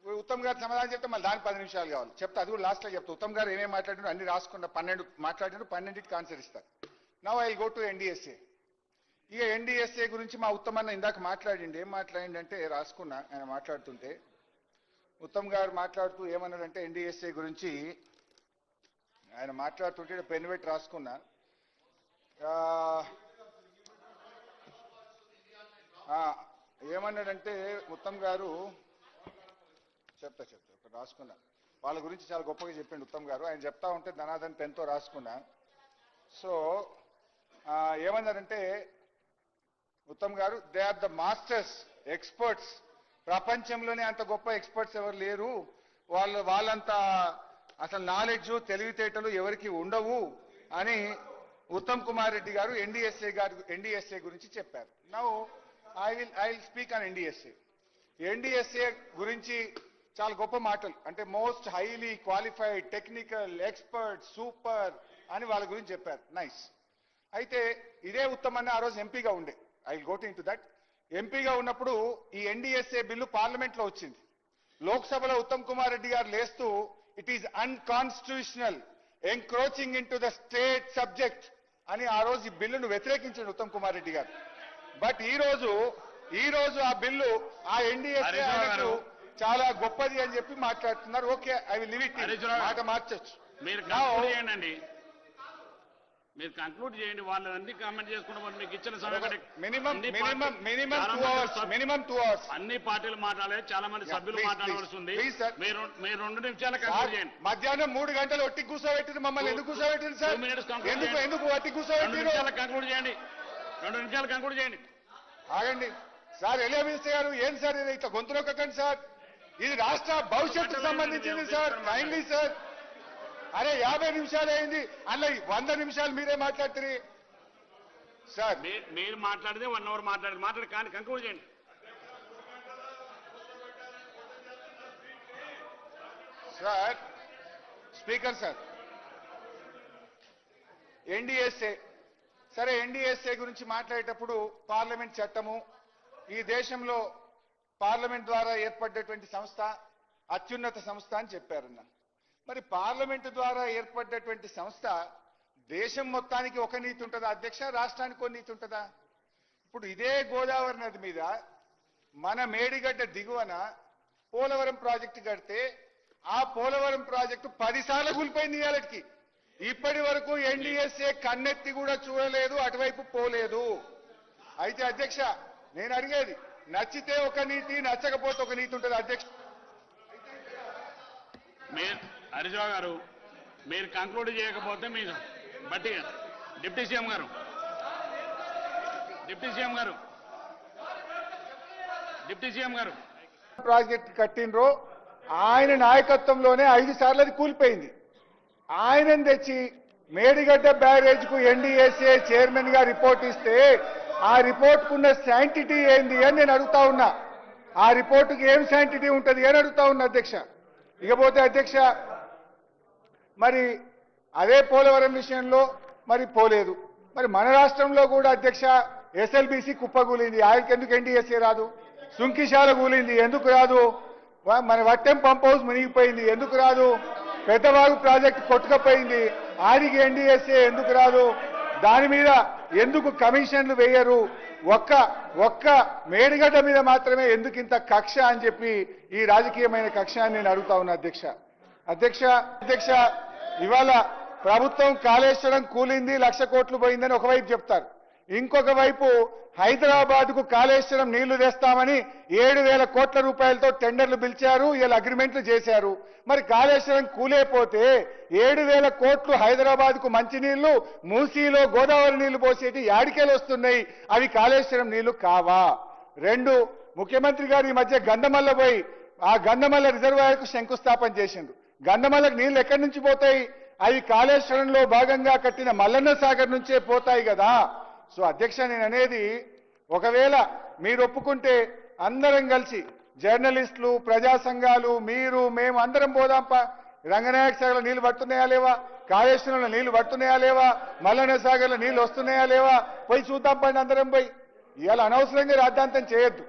ఉత్తమ్ గారు సమాధానం చెప్తే మళ్ళీ దానికి 10 నిమిషాలు కావాలి. చెప్తా, అది కూడా లాస్ట్లో చెప్తా. ఉత్తమ్ గారు ఏమేమి మాట్లాడినారు అన్ని రాసుకున్న 12 మాట్లాడినారు, 12కి ఆన్సర్ ఇస్తారు. Now I go to NDSA. ఇక ఎన్డీఎస్ఏ గురించి మా ఉత్తమ్ అన్న ఇందాక మాట్లాడిండి. ఏం మాట్లాడిండి అంటే రాసుకున్నా. ఆయన మాట్లాడుతుంటే ఉత్తమ్ గారు మాట్లాడుతూ ఏమన్నారంటే ఎన్డీఎస్ఏ గురించి ఆయన మాట్లాడుతుంటే పెన్ పెట్టి రాసుకున్నా. ఏమన్నాడంటే ఉత్తమ్ గారు చెప్తా ఒకటి రాసుకున్నా. వాళ్ళ గురించి చాలా గొప్పగా చెప్పిండు ఉత్తమ్ గారు. ఆయన చెప్తా ఉంటే ధనాధన్ పెన్తో రాసుకున్నా. సో ఏమన్నారంటే ఉత్తమ్ గారు, they are the masters, experts. ప్రపంచంలోనే అంత గొప్ప ఎక్స్పర్ట్స్ ఎవరు లేరు. వాళ్ళంతా అసలు నాలెడ్జ్, తెలివితేటలు ఎవరికి ఉండవు అని ఉత్తమ్ కుమార్ రెడ్డి గారు ఎన్డీఎస్ఏ గురించి చెప్పారు. Now I will speak on NDSA. NDSA గురించి చాలా గొప్ప మాటలు, అంటే most highly qualified, technical, expert, super అని వాళ్ళ గురించి చెప్పారు. నైస్. అయితే ఇదే ఉత్తమ్ అన్న ఆ రోజు ఎంపీగా ఉండే. I will go to into that. ఎంపీగా ఉన్నప్పుడు ఈ ఎన్డీఎస్ఏ బిల్లు పార్లమెంట్ లో వచ్చింది. లోక్సభలో ఉత్తమ్ కుమార్ రెడ్డి గారు లేస్తూ it is unconstitutional, encroaching in to the state subject అని ఆ రోజు ఈ బిల్లును వ్యతిరేకించాడు ఉత్తమ్ కుమార్ రెడ్డి గారు. బట్ ఈ రోజు ఆ బిల్లు ఆ ఎన్డీఎస్ఏ చాలా గొప్పది అని చెప్పి మాట్లాడుతున్నారు. Okay, I will leave it. మాట మార్చొచ్చు. మీరు కంక్లూడ్ చేయండి. వాళ్ళు అన్ని కామెంట్ చేసుకుంటాం. మీకు ఇచ్చిన సమయం మినిమం 2 అవర్స్ అన్ని పార్టీలు మాట్లాడాలి. చాలా మంది సభ్యులు మాట్లాడవలసి ఉంది. మీరు 2 నిమిషాలు కంక్లూడ్ చేయండి. మధ్యాహ్నం 3 గంటలు ఒట్టి కూర్చోబెట్టింది మమ్మల్ని. ఎందుకు కూర్చోబెట్టింది సార్? ఎందుకు ఒట్టి కూర్చోబెట్టింది? కంక్లూడ్ చేయండి. 2 నిమిషాలు కంక్లూడ్ చేయండి. ఆగండి సార్. ఎలియా మినిస్టర్ గారు, ఏం సార్ ఇది? ఇట్లా గొంతు నొక్కకండి సార్. ఇది రాష్ట్ర భవిష్యత్తుకు సంబంధించింది సార్. Kindly sir. అరే 50 నిమిషాలు అయింది, అలా 100 నిమిషాలు మీరే మాట్లాడుతుంది సార్. మీరు మాట్లాడితే 1 అవర్ మాట్లాడి కానీ కంక్లూడ్ చేయండి సార్. స్పీకర్ సార్, ఎన్డీఎస్ఏ సరే, ఎన్డీఎస్ఏ గురించి మాట్లాడేటప్పుడు పార్లమెంట్ చట్టము, ఈ దేశంలో పార్లమెంట్ ద్వారా ఏర్పడ్డటువంటి సంస్థ అత్యున్నత సంస్థ అని చెప్పారన్న. మరి పార్లమెంటు ద్వారా ఏర్పడ్డటువంటి సంస్థ దేశం మొత్తానికి ఒక నీతి ఉంటుందా అధ్యక్ష? రాష్ట్రానికి ఒక నీతి ఉంటుందా? ఇప్పుడు ఇదే గోదావరి నది మీద మన మేడిగడ్డ దిగువన పోలవరం ప్రాజెక్టు కడితే ఆ పోలవరం ప్రాజెక్టు 10 సార్లు కూలిపోయింది. ఇవాళకి ఇప్పటి వరకు ఎన్డీఎస్ఏ కన్నెత్తి కూడా చూడలేదు, అటువైపు పోలేదు. అయితే అధ్యక్ష, నేను అడిగేది, నచ్చితే ఒక నీతి, నచ్చకపోతే ఒక నీతి ఉంటుంది అధ్యక్ష. హరీశ్రావు గారు, మీరు కంక్లూడ్ చేయకపోతే మీరు బట్టి డిప్యూటీ సీఎం గారు ప్రాజెక్ట్ కట్టినరో ఆయన నాయకత్వంలోనే 5 సార్లు అది కూలిపోయింది. ఆయనను తెచ్చి మేడిగడ్డ బ్యారేజ్ కు ఎన్డీఎస్ఏ చైర్మన్ గా రిపోర్ట్ ఇస్తే ఆ రిపోర్ట్ కున్న శాంటిటీ ఏంది అని నేను అడుగుతా ఉన్నా. ఆ రిపోర్టుకి ఏం శాంటిటీ ఉంటుంది అని అడుగుతా ఉన్నా అధ్యక్ష. ఇకపోతే అధ్యక్ష, మరి అదే పోలవరం విషయంలో మరి పోలేదు. మరి మన రాష్ట్రంలో కూడా అధ్యక్ష ఎస్ఎల్బీసీ కుప్పగూలింది. ఆయనకి ఎందుకు ఎన్డీఎస్ఏ రాదు? సుంకిశాల కూలింది, ఎందుకు రాదు? మన వట్టెం పంప్ హౌస్ మునిగిపోయింది, ఎందుకు రాదు? పెద్దవాగు ప్రాజెక్టు కొట్టుకపోయింది, ఆడికి ఎన్డీఎస్ఏ ఎందుకు రాదు? దాని మీద ఎందుకు కమిషన్లు వేయరు? ఒక్క మేడిగడ్డ మీద మాత్రమే ఎందుకు ఇంత కక్ష అని చెప్పి ఈ రాజకీయమైన కక్ష అని నేను అడుగుతా ఉన్నా అధ్యక్ష. ఇవాళ ప్రభుత్వం కాళేశ్వరం కూలింది, 1,00,000 కోట్లు పోయిందని ఒకవైపు చెప్తారు. ఇంకొక వైపు హైదరాబాద్ కు కాళేశ్వరం నీళ్లు తెస్తామని 7,000 కోట్ల రూపాయలతో టెండర్లు పిలిచారు, ఇలా అగ్రిమెంట్లు చేశారు. మరి కాళేశ్వరం కూలేపోతే 7,000 కోట్లు హైదరాబాద్ కు మంచినీళ్లు, మూసీలో గోదావరి నీళ్లు పోసేటి యాడికేలు వస్తున్నాయి, అవి కాళేశ్వరం నీళ్లు కావా? 2, ముఖ్యమంత్రి గారు ఈ మధ్య గంధమల్ల పోయి ఆ గంధమల్ల రిజర్వాయర్ కు శంకుస్థాపన చేసిండు. గంధమల్లకు నీళ్లు ఎక్కడి నుంచి పోతాయి? అవి కాళేశ్వరంలో భాగంగా కట్టిన మల్లన్న సాగర్ నుంచే పోతాయి కదా. సో అధ్యక్ష, నేను అనేది, ఒకవేళ మీరు ఒప్పుకుంటే అందరం కలిసి జర్నలిస్టులు, ప్రజా సంఘాలు, మేము అందరం పోదాంపా. రంగనాయక సాగర్లో నీళ్లు పడుతున్నాయా లేవా? కాళేశ్వరంలో నీళ్లు పడుతున్నాయా లేవా? మల్లన్న సాగర్లో నీళ్లు వస్తున్నాయా లేవా? పోయి చూద్దాం పండి అందరం పోయి. ఇవాళ అనవసరంగా రాద్ధాంతం చేయొద్దు.